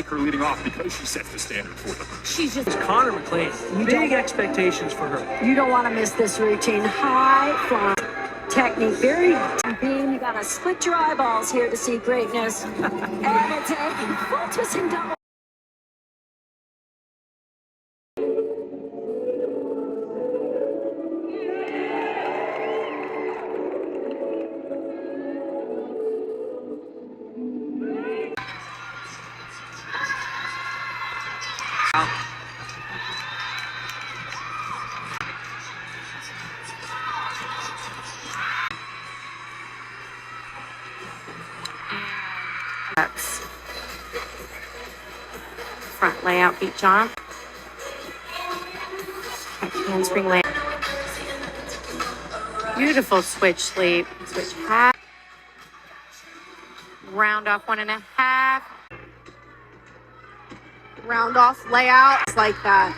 Her leading off because she sets the standard for them. She's just Connor McLean, big expectations for her. You don't want to miss this routine. High flying technique, very beam. You got to split your eyeballs here to see greatness. And it's a full twisting double. Front layout beat jump. Handspring layout. Beautiful switch sleep. Switch half. Round off 1.5. Round off layout. It's like that.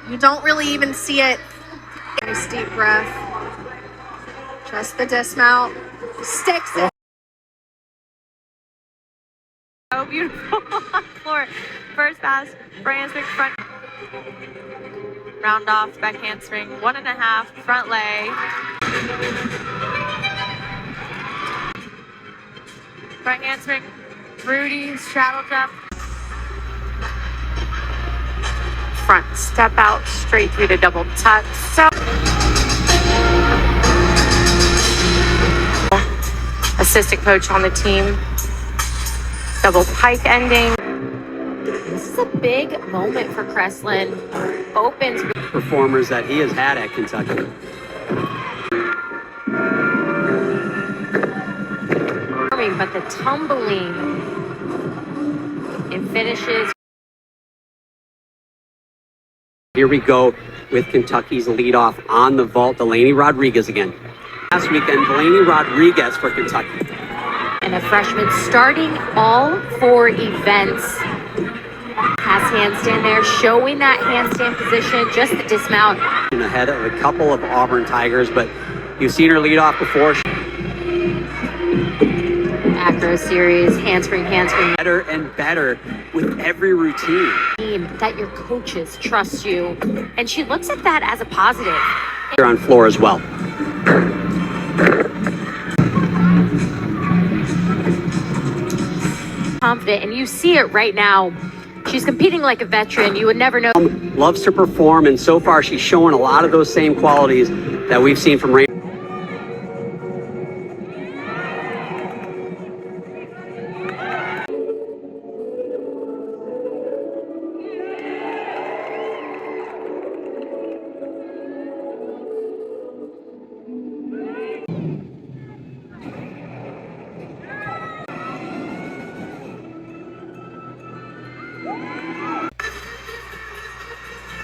You don't really even see it. Nice deep breath. Just the dismount. Sticks it. So beautiful on the floor. First pass, front handspring, front. Round off, back handspring, 1.5, front lay. Front handspring, Rudy, straddle jump. Front step out, straight through to double tuck. So assistant coach on the team. Double pike ending. This is a big moment for Crestland. Opens performers that he has had at Kentucky. But the tumbling and finishes. Here we go with Kentucky's leadoff on the vault, Delaney Rodriguez again. Last weekend, Delaney Rodriguez for Kentucky. And a freshman starting all 4 events. Has handstand there, showing that handstand position, just the dismount. Ahead of a couple of Auburn Tigers, but you've seen her lead off before. Acro series, handspring. Better and better with every routine. That your coaches trust you. And she looks at that as a positive. Here on floor as well. Confident, and you see it right now. She's competing like a veteran. You would never know. Loves to perform, and so far she's showing a lot of those same qualities that we've seen from Rain.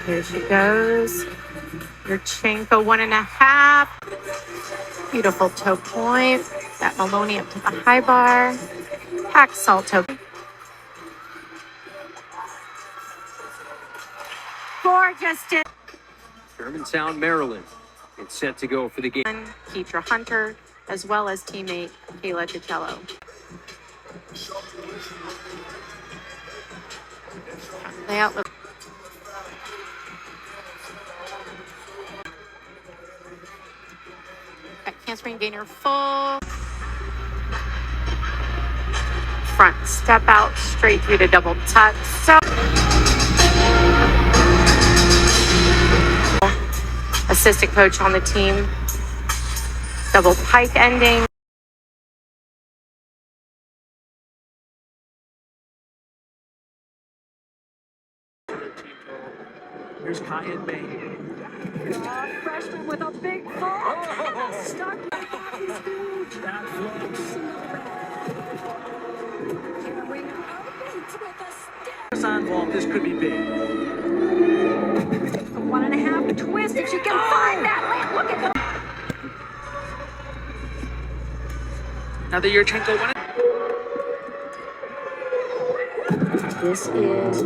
Here she goes. Yurchenko 1.5. Beautiful toe point. That Maloney up to the high bar. Hack salto. 4 just did. Germantown, Maryland. It's set to go for the game. Keitra Hunter, as well as teammate Kayla Ticello. Layout. Handspring gainer full. Front step out, straight through to double tuck. So assistant coach on the team. Double pike ending. Here's Kyan May. Freshman with a big fall. Stuck. On vault, this could be big. 1.5 twist if you can find that land. Look at that. Another Yurchenko won it. This is a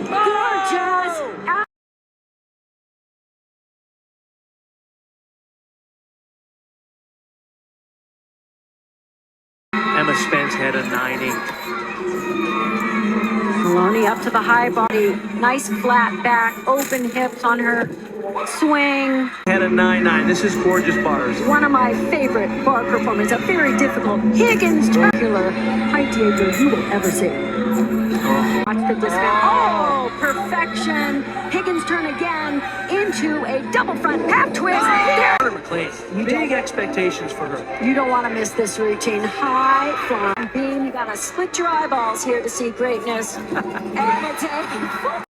gorgeous Hannah Spence had a 9.8. Maloney up to the high body. Nice flat back, open hips on her swing. Had a 9.9. This is gorgeous bars. One of my favorite bar performances. A very difficult Higgins circular height Diego you will ever see. Watch the discount. Oh, perfection. Higgins turn again into a double front half twist. There. McLean, big expectations for her. You don't want to miss this routine. High flying beam. You got to split your eyeballs here to see greatness. And it's a full.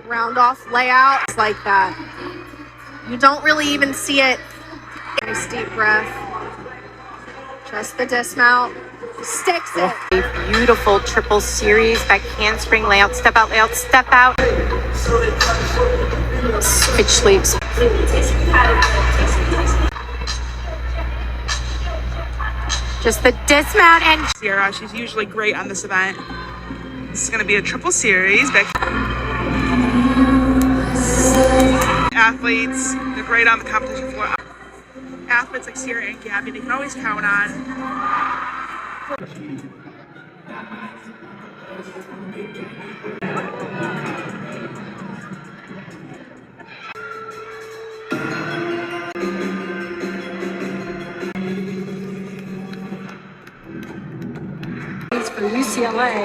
Round off layouts like that. You don't really even see it. Nice deep breath. Just the dismount. Sticks it. A beautiful triple series, back handspring, layout, step out, switch leaps. Just the dismount and Sierra, she's usually great on this event. This is going to be a triple series. Athletes, they're great on the competition floor. Athletes like Sierra and Gabby, they can always count on. For UCLA,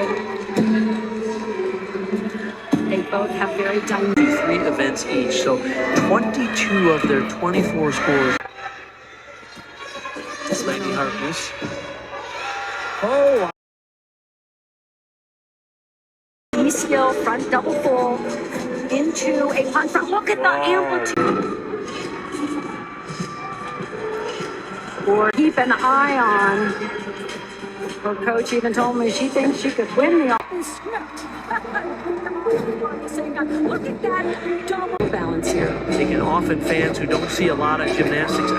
they both have very dynamic. 3 events each, so 22 of their 24 scores. Lady Harkness. Oh! Skill front double full into a punch front. Look at the amplitude. Or keep an eye on. Her coach even told me she thinks she could win the script. Look at that double balance here. Taking often fans who don't see a lot of gymnastics.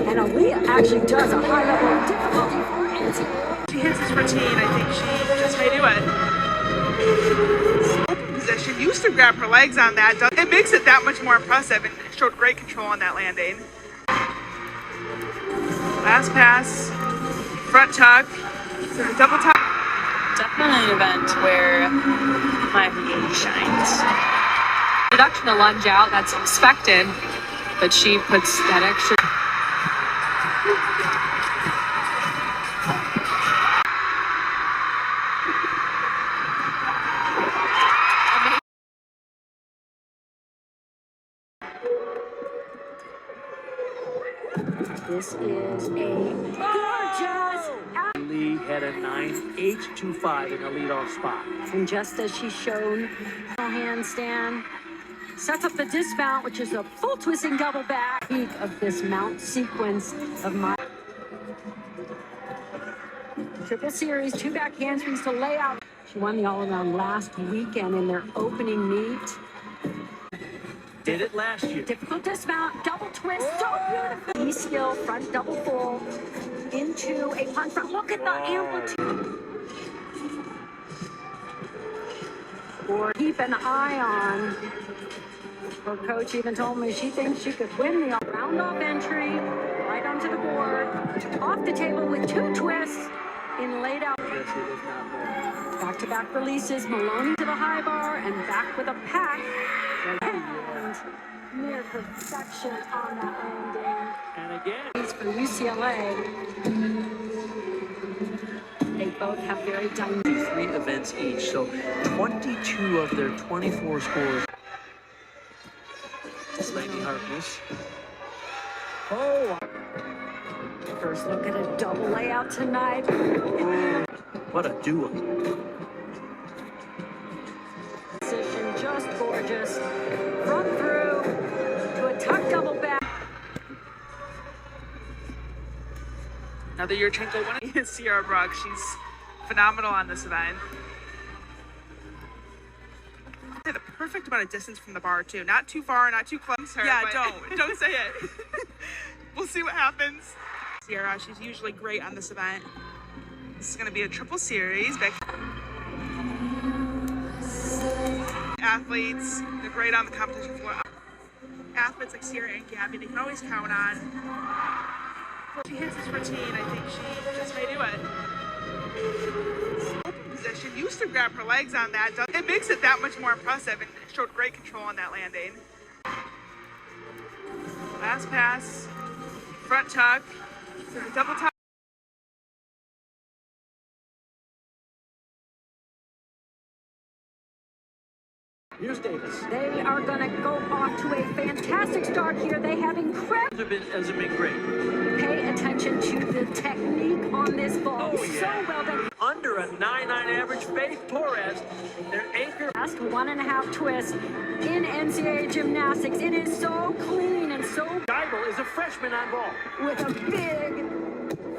And Aaliyah actually does a high level of difficulty for NCAA. She hits this routine, I think that's how you do it. Open position, used to grab her legs on that. It makes it that much more impressive and showed great control on that landing. Last pass, front tuck, double tuck. Definitely an event where my game shines. Introduction to lunge out, that's expected, but she puts that extra. This is a gorgeous. Lee had a 9.825 in the leadoff spot. And just as she's shown, handstand sets up the dismount, which is a full twisting double back. Peak of this mount sequence of my triple series, 2 back handsprings to lay out. She won the all-around last weekend in their opening meet. Did it last year. Difficult dismount, double twist, so beautiful. E-skill, front double full into a punch front. Look at the amplitude. Or keep an eye on. Her coach even told me she thinks she could win the round off entry, right onto the board, off the table with 2 twists in laid out. Yes, it is not more. Back-to-back releases, Maloney to the high bar and back with a pack. And near perfection on that landing. And again. For UCLA, they both have very dynamic. 3 events each, so 22 of their 24 scores. Lady Harkness. Oh! First look at a double layout tonight. What a duo. Position just gorgeous. Front through to a tuck double back. Another Yurchenko winning is Sierra Brock. She's phenomenal on this event. The perfect amount of distance from the bar too. Not too far, not too close. Yeah, don't say it. We'll see what happens. Sierra, she's usually great on this event. This is going to be a triple series. Athletes, they're great on the competition floor. athletes like Sierra and Gabby, they can always count on. If she hits this routine, I think she just may do it. Open position, used to grab her legs on that. It makes it that much more impressive and showed great control on that landing. Last pass, front tuck, so the double tuck. Here's Davis. They are going to go off to a fantastic start here. They have incredible. Hasn't been great. Pay attention to the technique on this ball. Oh, yeah. So well done. Under a 9.9 average, Faith Torres, their anchor. Last 1.5 twists in NCAA Gymnastics. It is so clean and so Geibel is a freshman on ball. with a big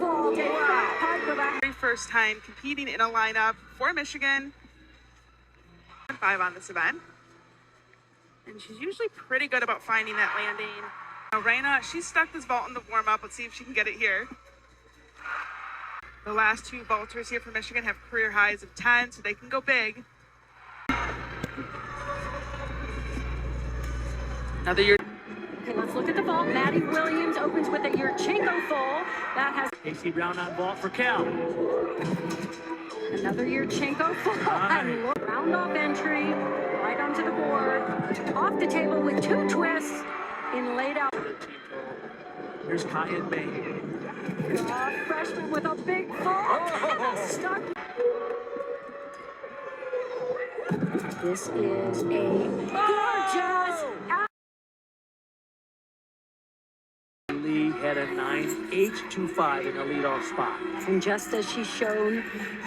ball. Very first time competing in a lineup for Michigan. 5 on this event. And she's usually pretty good about finding that landing. Now, Raina, she stuck this vault in the warm-up. Let's see if she can get it here. The last 2 vaulters here for Michigan have career highs of 10, so they can go big. Another year. Okay, let's look at the vault. Maddie Williams opens with a Yurchenko full. That has Casey Brown on ball for Cal. another Yurchenko full. And look, round off entry, right onto the board. Off the table with 2 twists in laid out. Here's Kyan May. Freshman with a big ball. And a stuck. This is a gorgeous. Lee had a 9.825 in the leadoff spot. And just as she's shown,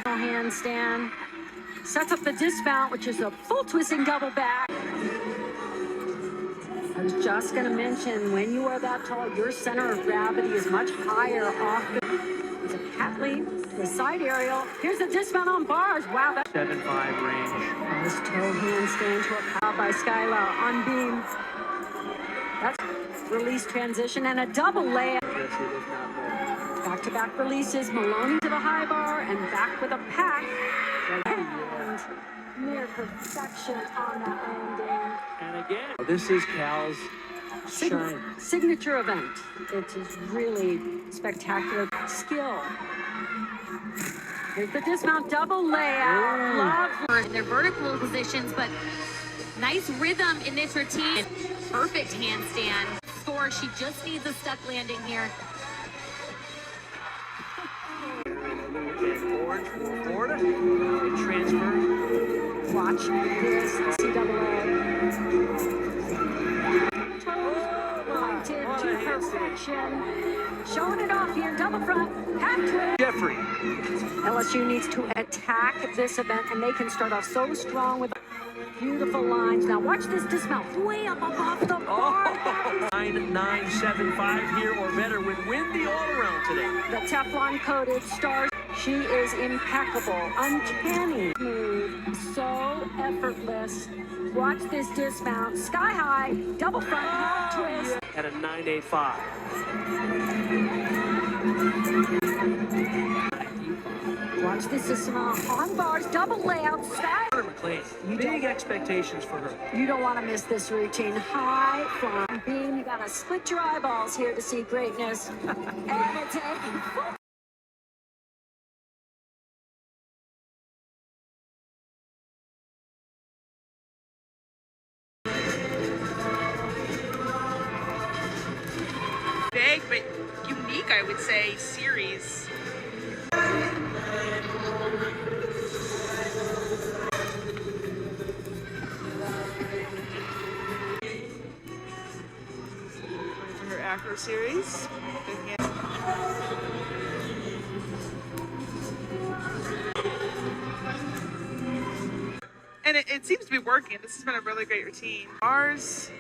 handstand sets up the dismount, which is a full twisting double back. I was just going to mention, when you are that tall, your center of gravity is much higher off the. It's a cat leap, the side aerial. Here's the dismount on bars. Wow, that's 7.5 range. this toe handstand to a pow by Skylar on beam. That's release transition and a double layup. Yes, it is not more. Back-to-back releases, Maloney to the high bar and back with a pack. And near perfection on that landing. And again, this is Cal's shine. Signature event. It is really spectacular skill. Here's the dismount double layout. Love. In their vertical positions, but nice rhythm in this routine. Perfect handstand. Score. She just needs a stuck landing here. Orange from Florida. It transfers. Watch this CAA. Pointed to perfection. Showing it off here. Double front. Half twist. Jeffrey. LSU needs to attack this event, and they can start off so strong with beautiful lines. Now watch this dismount. Way up above the bar. 9.975 here or better would win the all-around today. The Teflon-coated stars. She is impeccable, uncanny, smooth, so effortless. Watch this dismount, sky high, double front half twist. At a 9.85. Watch this dismount on bars, double layout, sky. McLean, big expectations for her. You don't want to miss this routine. High flying beam. You gotta split your eyeballs here to see greatness. And it's a Big, but unique, I would say, series. For her acro series. And it seems to be working. This has been a really great routine. Bars,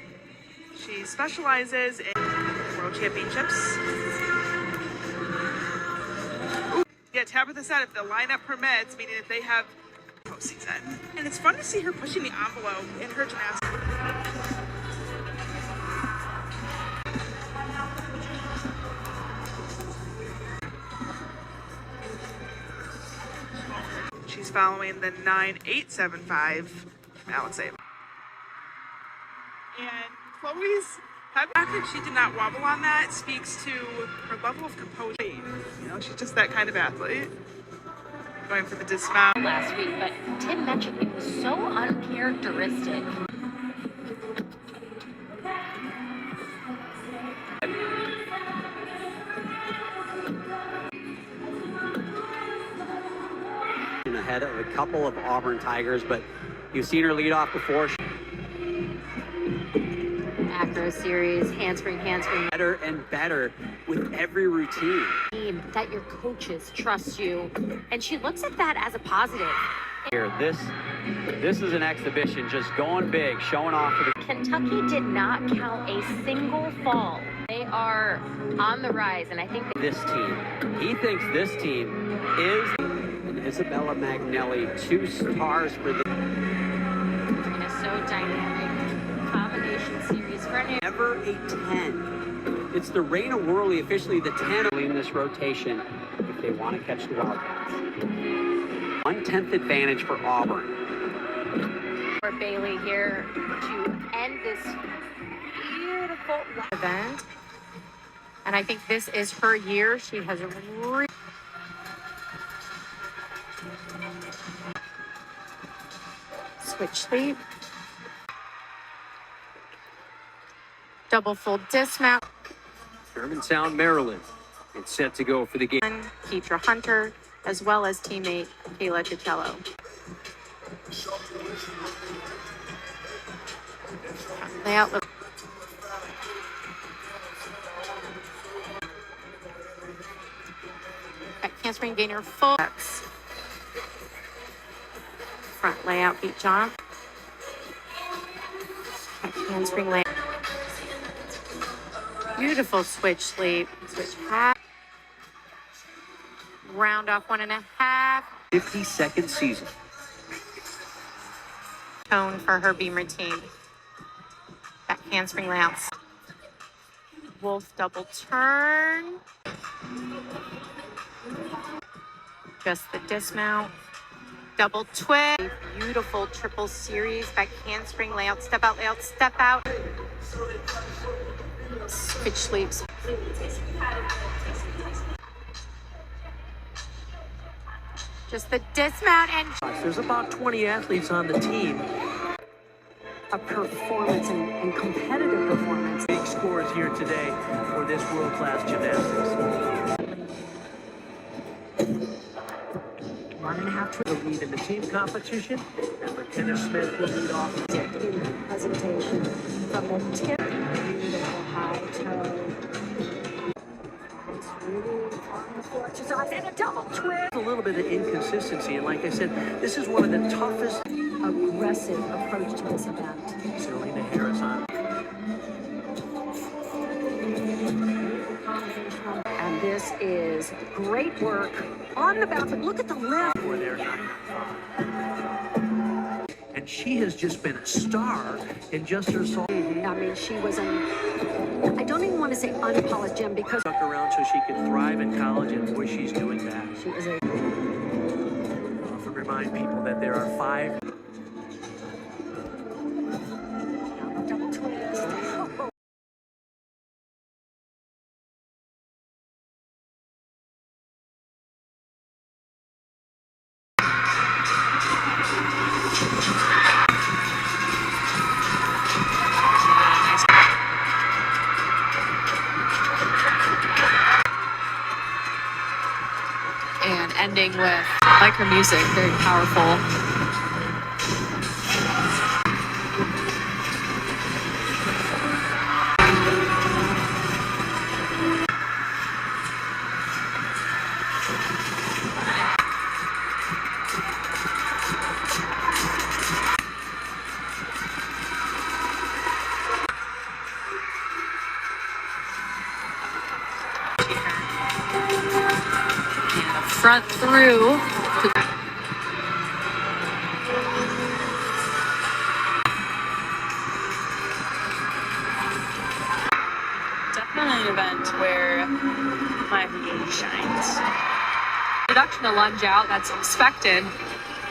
she specializes in World Championships. Ooh, yeah, Tabitha said if the lineup permits, meaning if they have postseason. And it's fun to see her pushing the envelope in her gymnastics. She's following the 9.875 from Alex Ava. And Chloe's The fact that she did not wobble on that speaks to her level of composure. You know, she's just that kind of athlete. Going for the dismount. Last week, but Tim mentioned it was so uncharacteristic. Ahead of a couple of Auburn Tigers, but you've seen her lead off before. Acro series, handspring. Better and better with every routine. That your coaches trust you, and she looks at that as a positive. Here, this is an exhibition, just going big, showing off for the Kentucky did not count a single fall. They are on the rise, and I think this team. He thinks this team is. Isabella Magnelli, 2 stars for the so dynamic combination series for an ever a 10. It's the Raina Worley, officially the 10 in this rotation if they want to catch the Wildcats. 1/10 advantage for Auburn. For Bailey here to end this beautiful event. And I think this is her year. She has really switch sleep. Double full dismount. Germantown, Maryland. It's set to go for the game. Keitra Hunter, as well as teammate Kayla Ticello. Layout. Handspring gainer full. Front layout beat jump. Handspring layout. Beautiful switch sleep. Switch half. Round off 1.5. 52nd season. Tone for her beam routine. Back handspring layouts. Wolf double turn. Just the dismount. Double twist. Beautiful triple series. Back handspring layout. Step out, layout, step out. Switch sleeps. Just the dismount and There's about 20 athletes on the team. A performance and competitive performance. Big scores here today for this world-class gymnastics. 1.5 The lead in the team competition, and Lieutenant Smith will lead off. in presentation from the tip. Beautiful high toe. It's really on the floor exercise and a double twist. A little bit of inconsistency, and like I said, this is one of the toughest. Aggressive approach to this event. Serena Harris on. And this is great work on the bounce. Look at the lift. For their 9.5. And she has just been a star in just her soul. I mean, she was I don't even want to say unpolished gem because Stuck around so she could thrive in college, and boy, she's doing that. she is a I often remind people that there are 5. double twist. And ending with, I like her music, very powerful. Front through. Definitely an event where my VA shines. Introduction to lunge out, that's expected,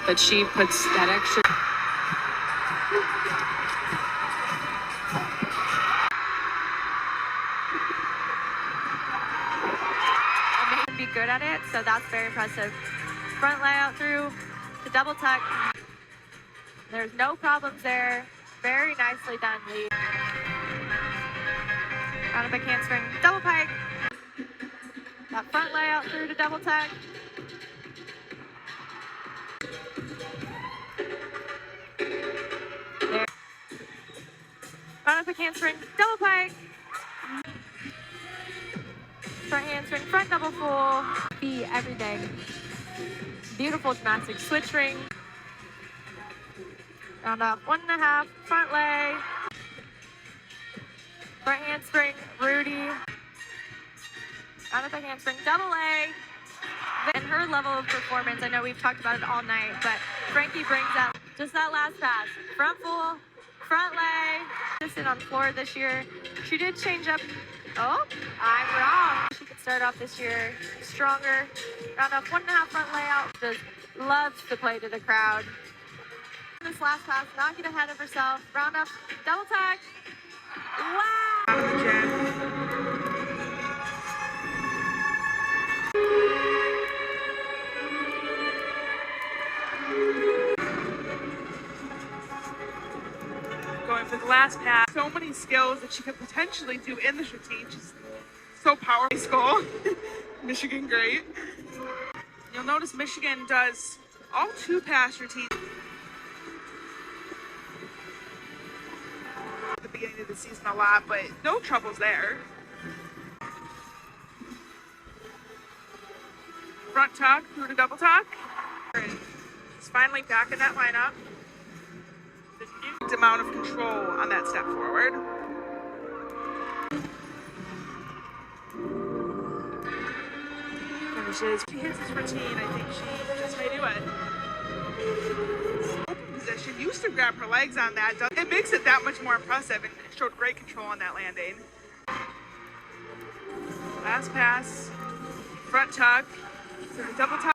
but she puts that extra. good at it, so that's very impressive. Front layout through the double tuck. There's no problems there. Very nicely done, Lee. Round of a handspring, double pike. That front layout through to double tuck. There. Round of a handspring, double pike. Front handspring, front double full. Be everything. Beautiful gymnastics switch ring. Round off 1.5, front leg. Front handspring, Rudy. Round of a handspring, double leg. And her level of performance, I know we've talked about it all night, but Frankie brings out just that last pass. Front full, front leg. Consistent on floor this year. She did change up. Oh, I'm wrong. She could start off this year stronger. Round off 1.5 front layout. Just loves to play to the crowd. This last pass, not get ahead of herself. Round off, double tuck. Wow! Going for the last pass. So many skills that she could potentially do in this routine. She's so powerful. School. Michigan, great. You'll notice Michigan does all 2-pass routines. At the beginning of the season a lot, but no troubles there. Front tuck through to double tuck. She's finally back in that lineup. The huge amount of control on that step forward. Finishes. She hits this routine. I think she just may do it. Open position. Used to grab her legs on that. It makes it that much more impressive and showed great control on that landing. Last pass. Front tuck. So the double tuck.